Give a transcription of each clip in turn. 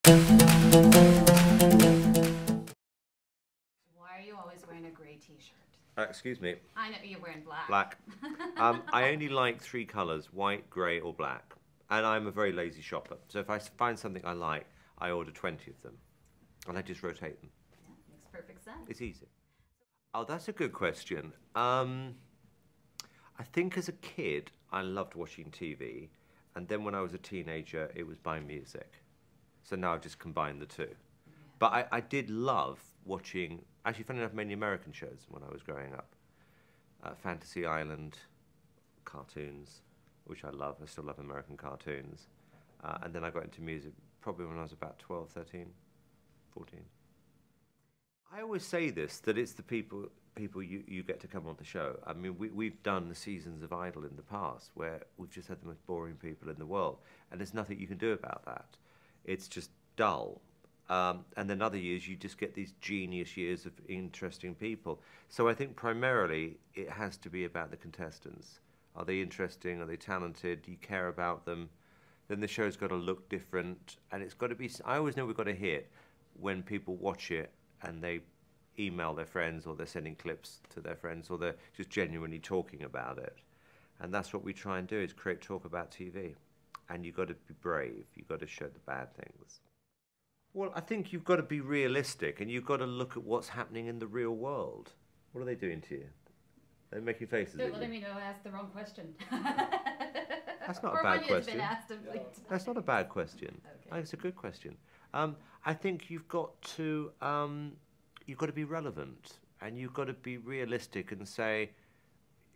Why are you always wearing a grey t-shirt? Excuse me. I know you're wearing black. Black. I only like 3 colours, white, grey or black. And I'm a very lazy shopper. So if I find something I like, I order 20 of them. And I just rotate them. Yeah, makes perfect sense. It's easy. Oh, that's a good question. I think as a kid, I loved watching TV. And then when I was a teenager, it was buying music. So now I've just combined the two. Yeah. But I did love watching, actually funny enough, many American shows when I was growing up. Fantasy Island, cartoons, which I love. I still love American cartoons. And then I got into music probably when I was about 12, 13, 14. I always say this, that it's the people you get to come on the show. I mean, we've done the seasons of Idol in the past where we've just had the most boring people in the world, and there's nothing you can do about that. It's just dull. And then other years you just get these genius years of interesting people. So I think primarily it has to be about the contestants. Are they interesting? Are they talented? Do you care about them? Then the show's got to look different, and it's got to be. I always know we've got a hit when people watch it and they email their friends, or they're sending clips to their friends, or they're just genuinely talking about it. And that's what we try and do, is create talk about TV. And you've got to be brave. You've got to show the bad things. Well, I think you've got to be realistic, and you've got to look at what's happening in the real world. What are they doing to you? They're making faces at you. They're letting me know I asked the wrong question. That's not a bad question. That's not a bad question. Okay. It's a good question. I think you've got to be relevant, and you've got to be realistic and say,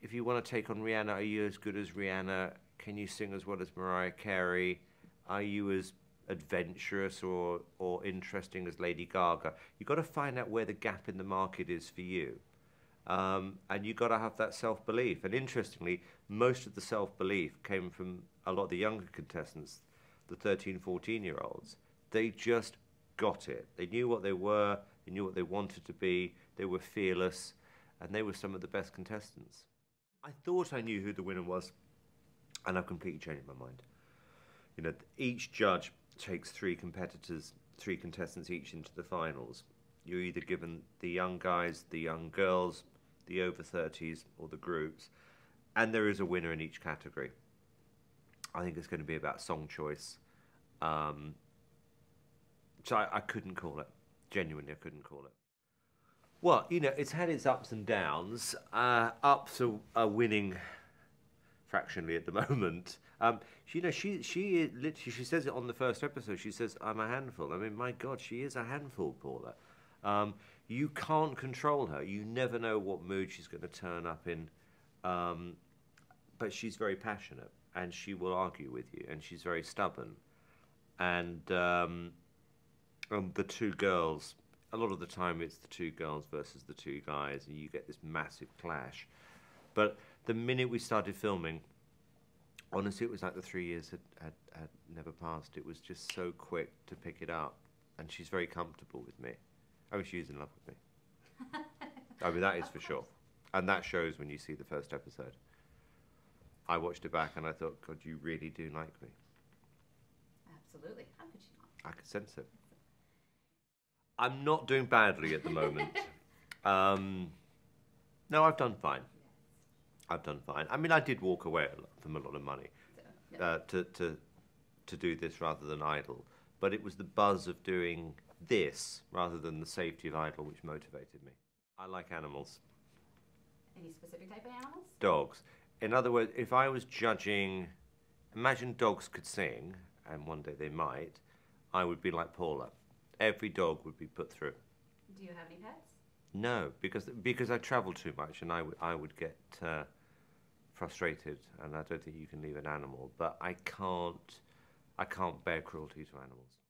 if you want to take on Rihanna, are you as good as Rihanna? Can you sing as well as Mariah Carey? Are you as adventurous or interesting as Lady Gaga? You've got to find out where the gap in the market is for you. And you've got to have that self-belief. And interestingly, most of the self-belief came from a lot of the younger contestants, the 13, 14-year-olds. They just got it. They knew what they were, they knew what they wanted to be, they were fearless, and they were some of the best contestants. I thought I knew who the winner was, and I've completely changed my mind. You know, each judge takes 3 contestants each into the finals. You're either given the young guys, the young girls, the over 30s, or the groups, and there is a winner in each category. I think it's going to be about song choice. So I couldn't call it. Genuinely, I couldn't call it. Well, you know, it's had its ups and downs. Ups are winning fractionally at the moment. You know, she literally, she says it on the first episode. She says, "I'm a handful." I mean, my God, she is a handful, Paula. You can't control her. You never know what mood she's going to turn up in. But she's very passionate, and she will argue with you, and she's very stubborn. And the 2 girls, a lot of the time it's the 2 girls versus the 2 guys, and you get this massive clash. But the minute we started filming, honestly, it was like the 3 years had never passed. It was just so quick to pick it up, and she's very comfortable with me. I mean, she's in love with me. I mean, that is for sure. And that shows when you see the first episode. I watched it back and I thought, God, you really do like me. Absolutely. How could you not? I could sense it. I'm not doing badly at the moment. No, I've done fine. I've done fine. I mean, I did walk away from a lot of money to do this rather than Idol. But it was the buzz of doing this rather than the safety of Idol which motivated me. I like animals. Any specific type of animals? Dogs. In other words, if I was judging, imagine dogs could sing, and one day they might, I would be like Paula. Every dog would be put through. Do you have any pets? No, because I travel too much, and I would get frustrated, and I don't think you can leave an animal. But I can't bear cruelty to animals.